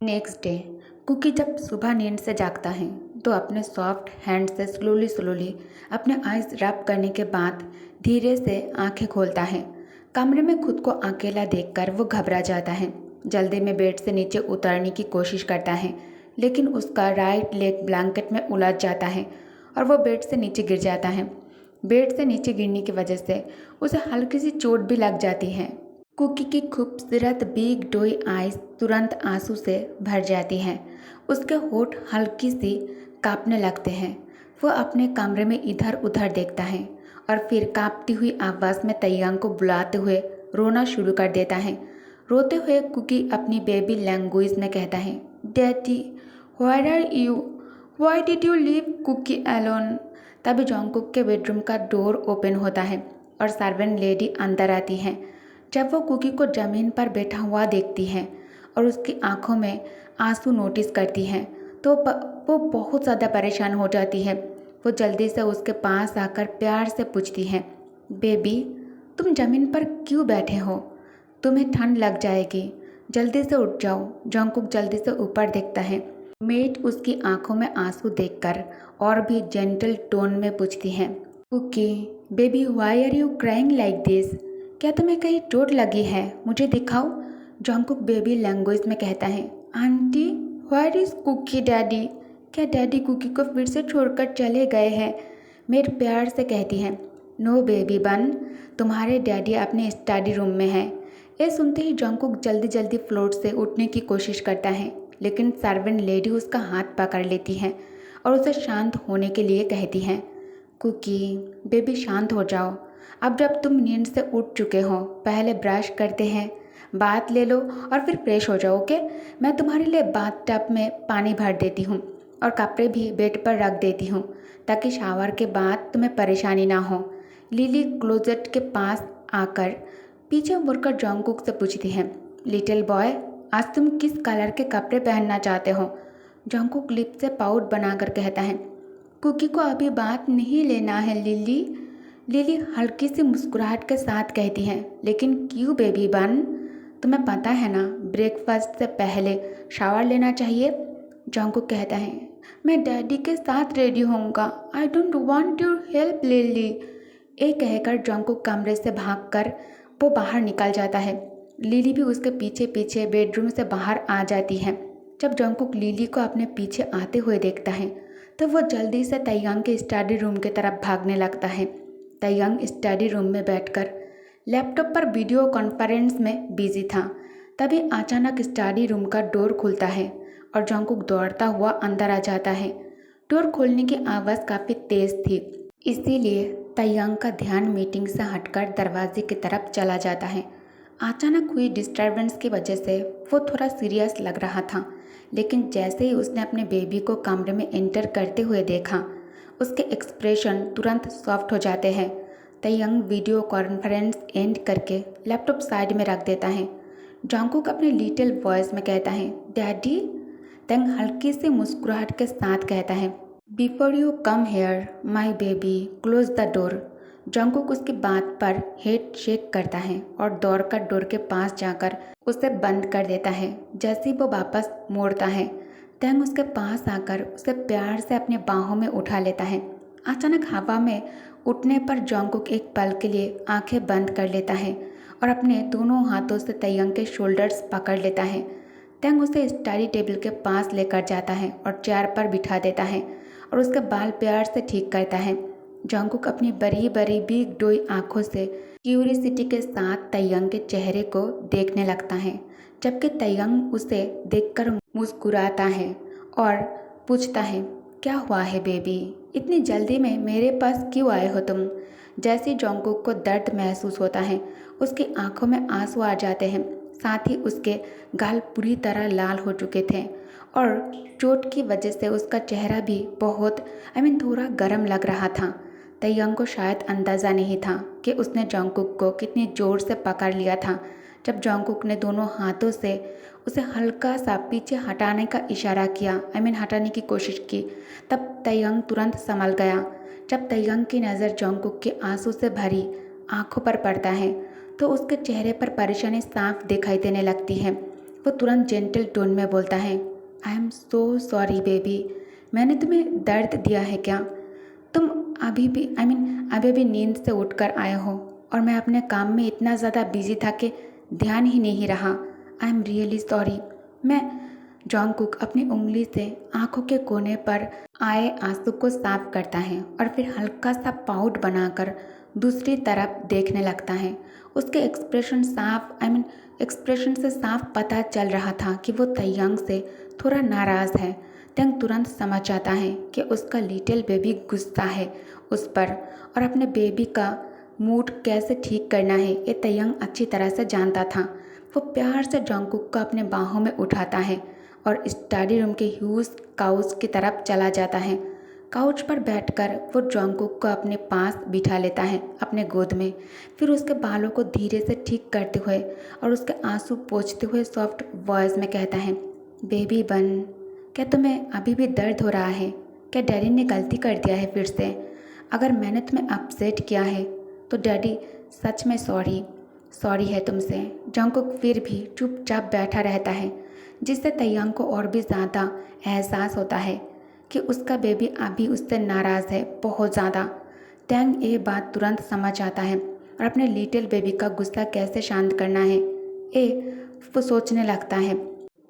Next day cookie जब सुबह नींद से जागता है तो अपने सॉफ्ट हैंड से स्लोली स्लोली अपने आइज रब करने के बाद धीरे से आंखें खोलता है। कमरे में खुद को अकेला देखकर वो घबरा जाता है। जल्दी में बेड से नीचे उतरने की कोशिश करता है, लेकिन उसका राइट लेग ब्लैंकेट में उलझ जाता है और वो बेड से नीचे गिर जाता है। बेड से नीचे गिरने की वजह से उसे हल्की सी चोट भी लग जाती है। कुकी की खूबसूरत बिग डोई आइज तुरंत आंसू से भर जाती हैं। उसके होठ हल्की सी कांपने लगते हैं। वह अपने कमरे में इधर उधर देखता है और फिर कांपती हुई आवाज़ में तैयांग को बुलाते हुए रोना शुरू कर देता है। रोते हुए कुकी अपनी बेबी लैंग्वेज में कहता है, daddy where are you, why did you leave Cookie alone. तभी जोंगकुक के बेडरूम का डोर ओपन होता है और सर्वेंट लेडी अंदर आती है। जब वो कुकी को ज़मीन पर बैठा हुआ देखती है और उसकी आंखों में आंसू नोटिस करती है तो वो बहुत ज़्यादा परेशान हो जाती है। वो जल्दी से उसके पास आकर प्यार से पूछती है, बेबी तुम ज़मीन पर क्यों बैठे हो, तुम्हें ठंड लग जाएगी, जल्दी से उठ जाओ। जोंगकुक जल्दी से ऊपर देखता है। मेट उसकी आंखों में आंसू देखकर और भी जेंटल टोन में पूछती है, Cookie baby why are you crying like this, क्या तुम्हें कहीं चोट लगी है, मुझे दिखाओ। जोंगकुक बेबी लैंग्वेज में कहता है, aunty where is Cookie daddy, क्या डैडी कुकी को फिर से छोड़कर चले गए हैं। मेरे प्यार से कहती है, नो बेबी बन, तुम्हारे डैडी अपने स्टडी रूम में हैं। ये सुनते ही जोंगकुक जल्दी जल्दी फ्लोर से उठने की कोशिश करता है, लेकिन सर्वेंट लेडी उसका हाथ पकड़ लेती है और उसे शांत होने के लिए कहती है, कुकी बेबी शांत हो जाओ, अब जब तुम नींद से उठ चुके हो पहले ब्रश करते हैं, बाथ ले लो और फिर फ्रेश हो जाओ। ओके, मैं तुम्हारे लिए बाथ टब में पानी भर देती हूँ और कपड़े भी बेड पर रख देती हूँ ताकि शावर के बाद तुम्हें परेशानी ना हो। लिली क्लोजेट के पास आकर पीछे मुड़कर जोंगकुक से पूछती है, लिटिल बॉय आज तुम किस कलर के कपड़े पहनना चाहते हो। जोंगकुक लिप से पाउट बनाकर कहता है, कुकी को अभी बात नहीं लेना है लिली। लिली हल्की सी मुस्कुराहट के साथ कहती है, लेकिन क्यों बेबी बन, तुम्हें पता है ना ब्रेकफास्ट से पहले शावर लेना चाहिए। जोंगकुक कहता है, मैं डैडी के साथ रेडी होऊंगा, I don't want your help lily. ये कहकर जोंगकुक कमरे से भागकर वो बाहर निकल जाता है। लिली भी उसके पीछे पीछे बेडरूम से बाहर आ जाती है। जब जोंगकुक लिली को अपने पीछे आते हुए देखता है तो वो जल्दी से तैयांग के स्टडी रूम की तरफ भागने लगता है। तैयांग स्टडी रूम में बैठकर लैपटॉप पर वीडियो कॉन्फ्रेंस में बिजी था। तभी अचानक स्टडी रूम का डोर खुलता है और जोंगकुक दौड़ता हुआ अंदर आ जाता है। डोर खोलने की आवाज़ काफ़ी तेज़ थी, इसीलिए तैयांग का ध्यान मीटिंग से हटकर दरवाजे की तरफ चला जाता है। अचानक हुई डिस्टर्बेंस की वजह से वो थोड़ा सीरियस लग रहा था, लेकिन जैसे ही उसने अपने बेबी को कमरे में एंटर करते हुए देखा उसके एक्सप्रेशन तुरंत सॉफ्ट हो जाते हैं। तैयांग वीडियो कॉन्फ्रेंस एंड करके लैपटॉप साइड में रख देता है। जोंगकुक अपने लिटिल वॉइस में कहता है, डैडी। तैयांग हल्की सी मुस्कुराहट के साथ कहता है, before you come here my baby close the door. Jungkook उसकी बात पर हेड शेक करता है और दौड़कर डोर के पास जाकर उसे बंद कर देता है। जैसे ही वो वापस मोड़ता है तैंग उसके पास आकर उसे प्यार से अपने बाहों में उठा लेता है। अचानक हवा में उठने पर जोंगकुक एक पल के लिए आंखें बंद कर लेता है और अपने दोनों हाथों से तैयांग के शोल्डर्स पकड़ लेता है। तैंग उसे स्टडी टेबल के पास लेकर जाता है और चेयर पर बिठा देता है और उसके बाल प्यार से ठीक करता है। जोंगकुक अपनी बड़ी बड़ी बिग डोई आंखों से क्यूरियोसिटी के साथ तैयांग के चेहरे को देखने लगता है, जबकि तैयांग उसे देखकर मुस्कुराता है और पूछता है, क्या हुआ है बेबी, इतनी जल्दी में मेरे पास क्यों आए हो तुम। जैसे जोंगकुक को दर्द महसूस होता है उसकी आंखों में आंसू आ जाते हैं, साथ ही उसके गाल पूरी तरह लाल हो चुके थे और चोट की वजह से उसका चेहरा भी बहुत थोड़ा गर्म लग रहा था। तैयांग को शायद अंदाज़ा नहीं था कि उसने जोंगकुक को कितनी ज़ोर से पकड़ लिया था। जब जोंगकुक ने दोनों हाथों से उसे हल्का सा पीछे हटाने का इशारा किया, हटाने की कोशिश की, तब तैयांग तुरंत संभल गया। जब तैयांग की नज़र जोंगकुक के आंसू से भरी आंखों पर पड़ता है तो उसके चेहरे पर परेशानी साफ दिखाई देने लगती है। वो तुरंत जेंटल टोन में बोलता है, I am so sorry baby, मैंने तुम्हें दर्द दिया है क्या? तुम अभी भी अभी भी नींद से उठकर आए हो और मैं अपने काम में इतना ज़्यादा बिजी था कि ध्यान ही नहीं रहा। I am really sorry. मैं जॉन्गकुक अपनी उंगली से आंखों के कोने पर आए आंसू को साफ करता है और फिर हल्का सा पाउट बनाकर दूसरी तरफ देखने लगता है। उसके एक्सप्रेशन से साफ पता चल रहा था कि वो तैयांग से थोड़ा नाराज़ है। तैंग तुरंत समझ जाता है कि उसका लिटिल बेबी गुस्सा है उस पर और अपने बेबी का मूड कैसे ठीक करना है ये तैयांग अच्छी तरह से जानता था। वो प्यार से जॉन्गकुक को अपने बाहों में उठाता है और स्टडी रूम के ह्यूज काउच की तरफ चला जाता है। काउच पर बैठकर वो जॉन्गकुक को अपने पास बिठा लेता है अपने गोद में। फिर उसके बालों को धीरे से ठीक करते हुए और उसके आंसू पोंछते हुए सॉफ्ट वॉइस में कहता है, बेबी बन, क्या तुम्हें अभी भी दर्द हो रहा है? क्या डैडी ने गलती कर दिया है फिर से? अगर मैंने तुम्हें अपसेट किया है तो डैडी सच में सॉरी है तुमसे। जॉन्गकुक फिर भी चुपचाप बैठा रहता है, जिससे तैयांग को और भी ज़्यादा एहसास होता है कि उसका बेबी अभी उससे नाराज़ है, बहुत ज़्यादा। तैंग ये बात तुरंत समझ आता है और अपने लिटिल बेबी का गुस्सा कैसे शांत करना है वो सोचने लगता है।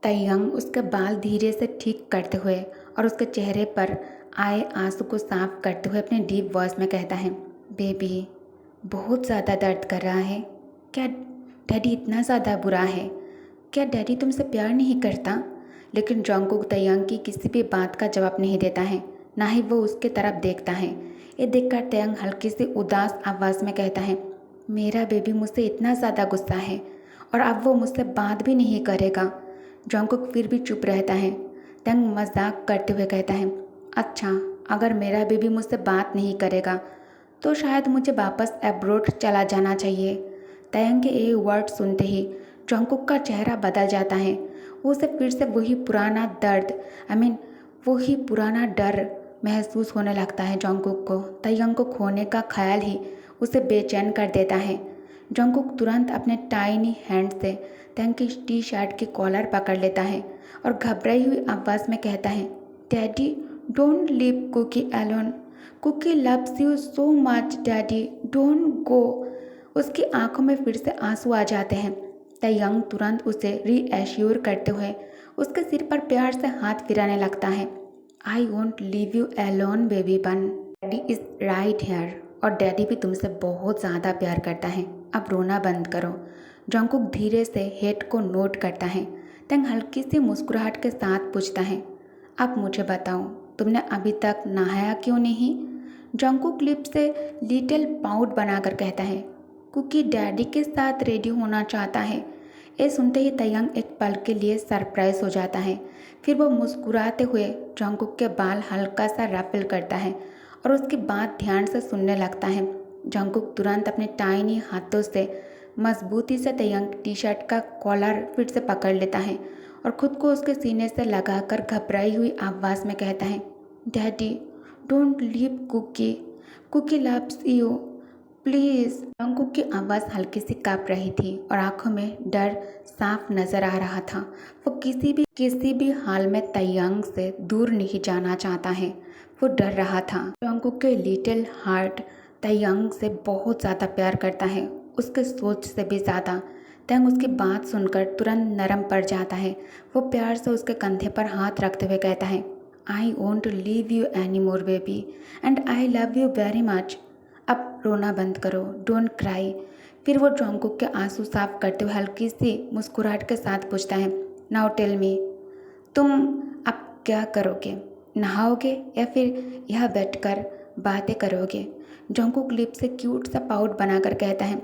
तैयांग उसके बाल धीरे से ठीक करते हुए और उसके चेहरे पर आए आंसू को साफ करते हुए अपने डीप वॉइस में कहता है, बेबी बहुत ज़्यादा दर्द कर रहा है क्या? डैडी इतना ज़्यादा बुरा है क्या? डैडी तुमसे प्यार नहीं करता? लेकिन जॉन्गकुक तैयांग की किसी भी बात का जवाब नहीं देता है, ना ही वो उसके तरफ देखता है। ये देखकर तैयांग हल्की सी उदास आवाज़ में कहता है, मेरा बेबी मुझसे इतना ज़्यादा गुस्सा है और अब वो मुझसे बात भी नहीं करेगा। जॉन्गकुक फिर भी चुप रहता है। तैयांग मजाक करते हुए कहता है, अच्छा, अगर मेरा बेबी मुझसे बात नहीं करेगा तो शायद मुझे वापस अब्रोड चला जाना चाहिए। तैयांग के ये वर्ड सुनते ही जॉन्गकुक का चेहरा बदल जाता है। उसे फिर से वही पुराना डर महसूस होने लगता है। जॉन्गकुक को तैयांग को खोने का ख्याल ही उसे बेचैन कर देता है। जॉन्गकुक तुरंत अपने टाइनी हैंड से तैयांग की टी शर्ट की कॉलर पकड़ लेता है और घबराई हुई आवाज़ में कहता है, daddy don't leave Cookie alone, Cookie loves you so much daddy, don't go. उसकी आंखों में फिर से आंसू आ जाते हैं। तैयांग तुरंत उसे रीएश्योर करते हुए उसके सिर पर प्यार से हाथ फिराने लगता है। I won't leave you alone baby बन, डैडी इज़ राइट हेयर और डैडी भी तुमसे बहुत ज़्यादा प्यार करता है, अब रोना बंद करो। जॉन्गकुक धीरे से हेड को नोट करता है। तैयांग हल्की सी मुस्कुराहट के साथ पूछता है, अब मुझे बताओ तुमने अभी तक नहाया क्यों नहीं? जॉन्गकुक लिप से लिटिल पाउट बनाकर कहता है, कुकी डैडी के साथ रेडी होना चाहता है। ये सुनते ही तैयांग एक पल के लिए सरप्राइज हो जाता है। फिर वो मुस्कुराते हुए जॉन्गकुक के बाल हल्का सा रफल करता है और उसकी बात ध्यान से सुनने लगता है। जॉन्गकुक तुरंत अपने टाइनी हाथों से मजबूती से तैयांग टी शर्ट का कॉलर फिर से पकड़ लेता है और खुद को उसके सीने से लगाकर घबराई हुई आवाज़ में कहता है, daddy don't leave Kookie, Kookie loves you please. Jungkook की आवाज़ हल्की सी काँप रही थी और आंखों में डर साफ नजर आ रहा था। वो किसी भी हाल में तैयांग से दूर नहीं जाना चाहता है। वो डर रहा था। जॉन्गकुक के लिटिल हार्ट तैयांग से बहुत ज़्यादा प्यार करता है, उसके सोच से भी ज़्यादा। तैयांग उसकी बात सुनकर तुरंत नरम पड़ जाता है। वो प्यार से उसके कंधे पर हाथ रखते हुए कहता है, I won't leave you any more baby and I love you very much. अब रोना बंद करो, डोंट क्राई। फिर वो जॉन्गकुक के आंसू साफ करते हुए हल्की सी मुस्कुराहट के साथ पूछता है, नाउ टेल मी, तुम अब क्या करोगे? नहाओगे या फिर यह बैठकर बातें करोगे? जॉन्गकुक लिप से क्यूट सा पाउट बनाकर कहता है,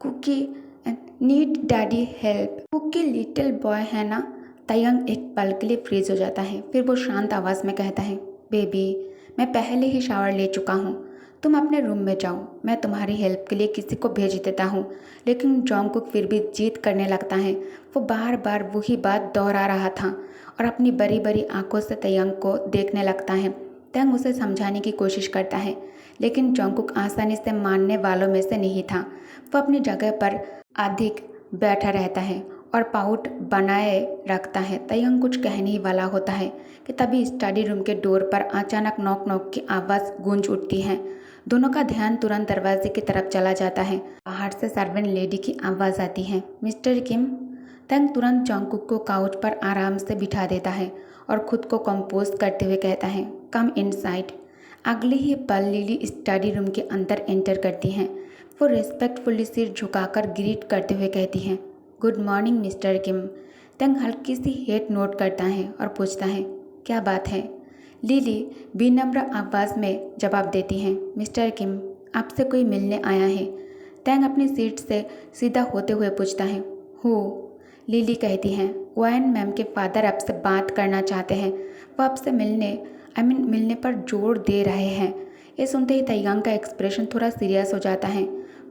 Cookie need daddy help. Cookie little boy है ना? तैयांग एक पल के लिए फ्रीज हो जाता है। फिर वो शांत आवाज़ में कहता है, बेबी मैं पहले ही शावर ले चुका हूँ, तुम अपने रूम में जाओ, मैं तुम्हारी हेल्प के लिए किसी को भेज देता हूँ। लेकिन जॉन्गकुक फिर भी जिद करने लगता है। वो बार बार वही बात दोहरा रहा था और अपनी बड़ी बड़ी आंखों से तैयांग को देखने लगता है। तैयांग उसे समझाने की कोशिश करता है, लेकिन जॉन्गकुक आसानी से मानने वालों में से नहीं था। वो अपनी जगह पर अधिक बैठा रहता है और पाउट बनाए रखता है। तयंग कुछ कहने ही वाला होता है कि तभी स्टडी रूम के डोर पर अचानक नॉक नॉक की आवाज़ गूंज उठती है। दोनों का ध्यान तुरंत दरवाजे की तरफ चला जाता है। बाहर से सर्वेंट लेडी की आवाज़ आती है, मिस्टर किम। तंग तुरंत जॉन्गकुक को काउच पर आराम से बिठा देता है और खुद को कंपोज करते हुए कहता है, कम इनसाइड। अगले ही पल लिली स्टडी रूम के अंदर एंटर करती हैं। वो रिस्पेक्टफुली सिर झुकाकर ग्रीट करते हुए कहती हैं, गुड मॉर्निंग मिस्टर किम। तंग हल्की सी हेड नोट करता है और पूछता है, क्या बात है? लिली विनम्र आवाज़ में जवाब देती हैं, मिस्टर किम आपसे कोई मिलने आया है। तंग अपनी सीट से सीधा होते हुए पूछता है, हो? लिली कहती हैं, वायन मैम के फादर आपसे बात करना चाहते हैं। वो आपसे मिलने पर जोर दे रहे हैं। ये सुनते ही तयंग का एक्सप्रेशन थोड़ा सीरियस हो जाता है।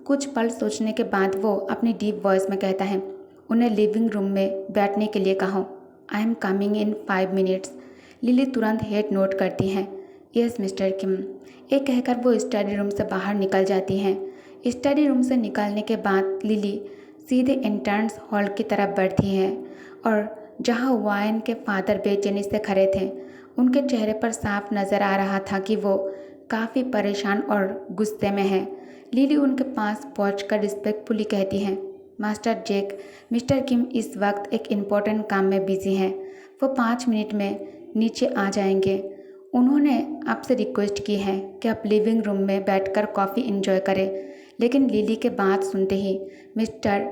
कुछ पल सोचने के बाद वो अपनी डीप वॉइस में कहता है, उन्हें लिविंग रूम में बैठने के लिए कहो। I am coming in 5 minutes. Lily तुरंत हेड नोट करती हैं, यस मिस्टर किम। ये कहकर वो स्टडी रूम से बाहर निकल जाती हैं। स्टडी रूम से निकलने के बाद लिली सीधे एंट्रेंस हॉल की तरफ बढ़ती है और जहाँ वायन के फादर बेचैनी से खड़े थे, उनके चेहरे पर साफ नज़र आ रहा था कि वो काफ़ी परेशान और गुस्से में हैं। लिली उनके पास पहुंचकर रिस्पेक्टफुली कहती हैं, मास्टर जैक, मिस्टर किम इस वक्त एक इम्पोर्टेंट काम में बिजी हैं। वो 5 मिनट में नीचे आ जाएंगे। उन्होंने आपसे रिक्वेस्ट की है कि आप लिविंग रूम में बैठकर कॉफ़ी एंजॉय करें। लेकिन लिली के बात सुनते ही मिस्टर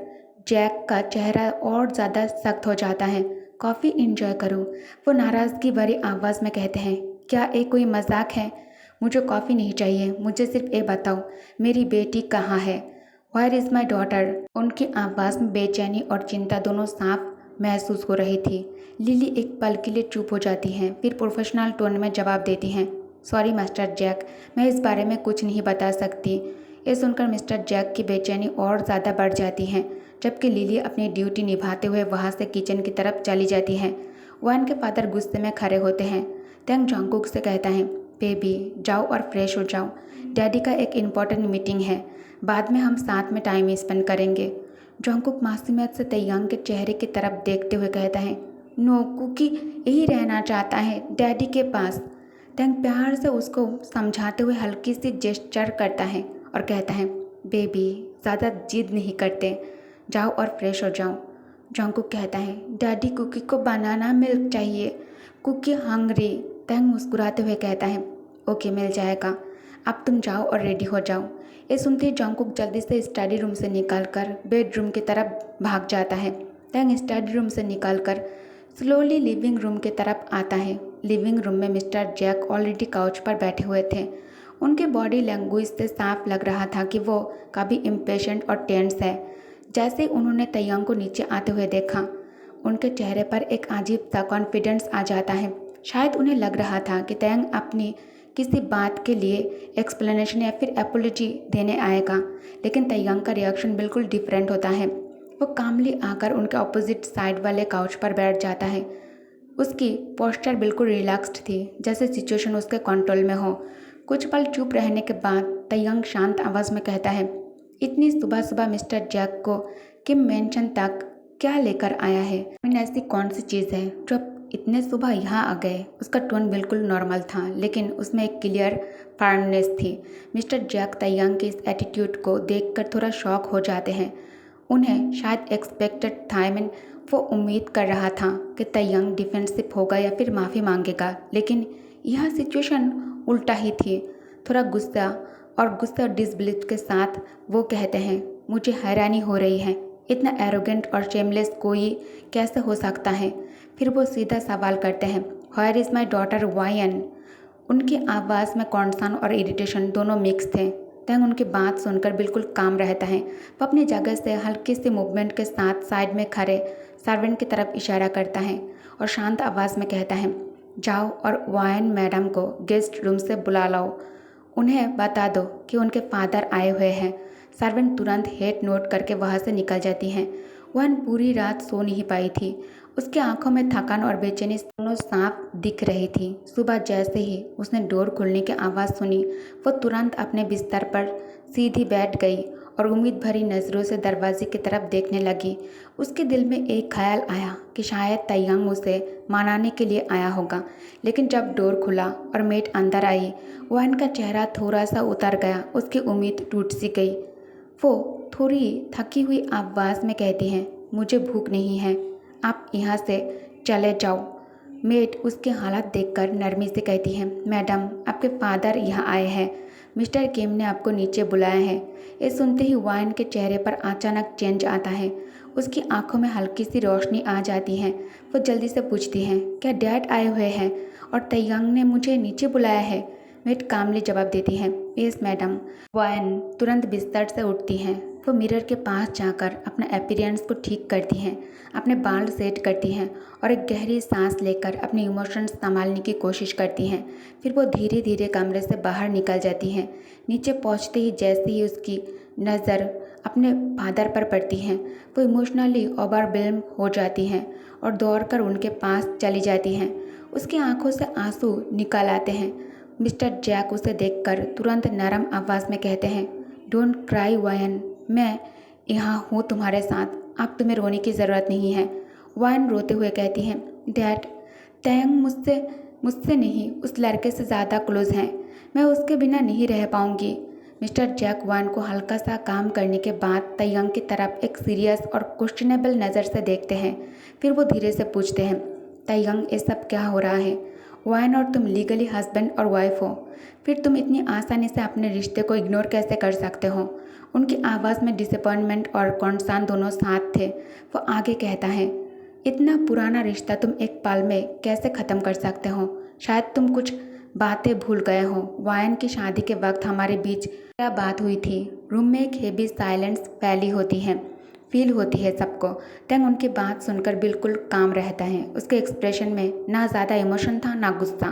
जैक का चेहरा और ज़्यादा सख्त हो जाता है। कॉफ़ी एंजॉय करूँ? वो नाराज़गी भरी आवाज़ में कहते हैं, क्या ये कोई मजाक है? मुझे कॉफ़ी नहीं चाहिए, मुझे सिर्फ ये बताओ मेरी बेटी कहाँ है? Where is my daughter? उनकी आवाज़ में बेचैनी और चिंता दोनों साफ महसूस हो रही थी। लिली एक पल के लिए चुप हो जाती हैं, फिर प्रोफेशनल टोन में जवाब देती हैं, सॉरी मास्टर जैक, मैं इस बारे में कुछ नहीं बता सकती। ये सुनकर मिस्टर जैक की बेचैनी और ज़्यादा बढ़ जाती है, जबकि लिली अपनी ड्यूटी निभाते हुए वहाँ से किचन की तरफ चली जाती हैं। वान के फादर गुस्से में खड़े होते हैं। तंग जॉन्गकुक से कहता है, बेबी जाओ और फ्रेश हो जाओ, डैडी का एक इम्पॉर्टेंट मीटिंग है, बाद में हम साथ में टाइम स्पेंड करेंगे। जॉन्गकुक मासूमियत से तयंग के चेहरे की तरफ देखते हुए कहता है, नो, कुकी यही रहना चाहता है डैडी के पास। तंग प्यार से उसको समझाते हुए हल्की सी जेस्चर करता है और कहता है, बेबी ज़्यादा जिद नहीं करते, जाओ और फ्रेश हो जाओ। जॉन्गकुक कहता है, डैडी कुकी को बनाना मिल्क चाहिए, कुकी हंग्री। तंग मुस्कुराते हुए कहता है, ओके मिल जाएगा, अब तुम जाओ और रेडी हो जाओ। ये सुनते ही जॉन्गकुक जल्दी से स्टडी रूम से निकलकर बेडरूम की तरफ भाग जाता है। तंग स्टडी रूम से निकलकर स्लोली लिविंग रूम की तरफ आता है। लिविंग रूम में मिस्टर जैक ऑलरेडी काउच पर बैठे हुए थे। उनके बॉडी लैंग्वेज से साफ लग रहा था कि वो काफ़ी इम्पेशेंट और टेंस है। जैसे उन्होंने तयंग को नीचे आते हुए देखा, उनके चेहरे पर एक अजीब सा कॉन्फिडेंस आ जाता है। शायद उन्हें लग रहा था कि तयंग अपनी किसी बात के लिए एक्सप्लेनेशन या फिर एपोलॉजी देने आएगा, लेकिन तयंग का रिएक्शन बिल्कुल डिफरेंट होता है। वो कामली आकर उनके ऑपोजिट साइड वाले काउच पर बैठ जाता है। उसकी पोस्चर बिल्कुल रिलैक्स्ड थी, जैसे सिचुएशन उसके कंट्रोल में हो। कुछ पल चुप रहने के बाद तयंग शांत आवाज़ में कहता है, इतनी सुबह सुबह मिस्टर जैक को किम मेंशन तक क्या लेकर आया है? ऐसी कौन सी चीज़ है जो इतने सुबह यहाँ आ गए? उसका टोन बिल्कुल नॉर्मल था, लेकिन उसमें एक क्लियर फर्मनेस थी। मिस्टर जैक तयंग के इस एटीट्यूड को देखकर थोड़ा शॉक हो जाते हैं। उन्हें शायद एक्सपेक्टेड था, वो उम्मीद कर रहा था कि तयंग डिफेंसिव होगा या फिर माफ़ी मांगेगा, लेकिन यह सिचुएशन उल्टा ही थी। थोड़ा गुस्सा और डिसबिलीफ के साथ वो कहते हैं, मुझे हैरानी हो रही है, इतना एरोगेंट और शेमलेस कोई कैसे हो सकता है? फिर वो सीधा सवाल करते हैं, वेयर इज़ माई डॉटर वायन? उनकी आवाज़ में कॉन्सर्न और इरिटेशन दोनों मिक्स थे। तंग उनकी बात सुनकर बिल्कुल काम रहता है। वो अपनी जगह से हल्की सी मूवमेंट के साथ साइड में खड़े सर्वेंट की तरफ इशारा करता है और शांत आवाज़ में कहता है, जाओ और वायन मैडम को गेस्ट रूम से बुला लाओ, उन्हें बता दो कि उनके फादर आए हुए हैं। सर्वेंट तुरंत हेड नोट करके वहाँ से निकल जाती हैं। वायन पूरी रात सो नहीं पाई थी। उसकी आंखों में थकान और बेचैनी दोनों साफ दिख रही थी। सुबह जैसे ही उसने डोर खुलने की आवाज़ सुनी, वो तुरंत अपने बिस्तर पर सीधी बैठ गई और उम्मीद भरी नज़रों से दरवाजे की तरफ देखने लगी। उसके दिल में एक ख्याल आया कि शायद तैयांग उसे मनाने के लिए आया होगा, लेकिन जब डोर खुला और मेट अंदर आई, वायन का चेहरा थोड़ा सा उतर गया। उसकी उम्मीद टूट सी गई। वो थोड़ी थकी हुई आवाज़ में कहती हैं, मुझे भूख नहीं है, आप यहाँ से चले जाओ। मेट उसके हालात देखकर नरमी से कहती है, मैडम आपके फादर यहाँ आए हैं, मिस्टर किम ने आपको नीचे बुलाया है। ये सुनते ही वायन के चेहरे पर अचानक चेंज आता है। उसकी आंखों में हल्की सी रोशनी आ जाती है। वो जल्दी से पूछती हैं, क्या डैड आए हुए हैं और तैयांग ने मुझे नीचे बुलाया है? मेट कामली जवाब देती है, यस मैडम। वायन तुरंत बिस्तर से उठती हैं। वो मिरर के पास जाकर अपने अपीयरेंस को ठीक करती हैं, अपने बाल सेट करती हैं और एक गहरी सांस लेकर अपने इमोशंस संभालने की कोशिश करती हैं। फिर वो धीरे धीरे कमरे से बाहर निकल जाती हैं। नीचे पहुंचते ही जैसे ही उसकी नज़र अपने फादर पर पड़ती हैं, वो इमोशनली ओवरवेल्म हो जाती हैं और दौड़कर उनके पास चली जाती हैं। उसकी आंखों से आंसू निकल आते हैं। मिस्टर जैक उसे देखकर तुरंत नरम आवाज़ में कहते हैं, डोंट क्राई वायन, मैं यहाँ हूँ तुम्हारे साथ, अब तुम्हें रोने की ज़रूरत नहीं है। वायन रोते हुए कहती हैं, डैड तैंग मुझसे मुझसे नहीं, उस लड़के से ज़्यादा क्लोज हैं, मैं उसके बिना नहीं रह पाऊँगी। मिस्टर जैक वायन को हल्का सा काम करने के बाद तैयांग की तरफ एक सीरियस और क्वेश्चनेबल नज़र से देखते हैं। फिर वो धीरे से पूछते हैं, तैयांग ये सब क्या हो रहा है? वायन और तुम लीगली हस्बैंड और वाइफ हो, फिर तुम इतनी आसानी से अपने रिश्ते को इग्नोर कैसे कर सकते हो? उनकी आवाज़ में डिसअपॉइंटमेंट और कॉन्सर्न दोनों साथ थे। वो आगे कहता है, इतना पुराना रिश्ता तुम एक पल में कैसे ख़त्म कर सकते हो? शायद तुम कुछ बातें भूल गए हो। वायन की शादी के वक्त हमारे बीच क्या बात हुई थी? रूम में एक हेवी साइलेंस फील होती है सबको। तंग उनकी बात सुनकर बिल्कुल काम रहता है। उसके एक्सप्रेशन में ना ज़्यादा इमोशन था ना गुस्सा,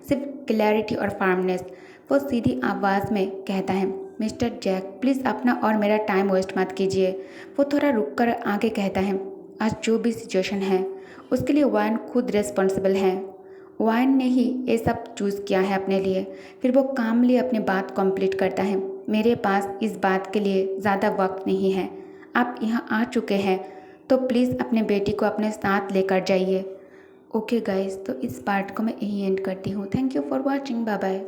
सिर्फ क्लैरिटी और फार्मनेस। वो सीधी आवाज़ में कहता है, मिस्टर जैक प्लीज़ अपना और मेरा टाइम वेस्ट मत कीजिए। वो थोड़ा रुक कर आगे कहता है, आज जो भी सिचुएशन है उसके लिए वायन खुद रिस्पॉन्सिबल है। वायन ने ही ये सब चूज़ किया है अपने लिए। फिर वो कामली अपनी बात कंप्लीट करता है, मेरे पास इस बात के लिए ज़्यादा वक्त नहीं है, आप यहाँ आ चुके हैं तो प्लीज़ अपने बेटी को अपने साथ लेकर जाइए। ओके गाइस, तो इस पार्ट को मैं यहीं एंड करती हूँ। Thank you for watching, bye bye.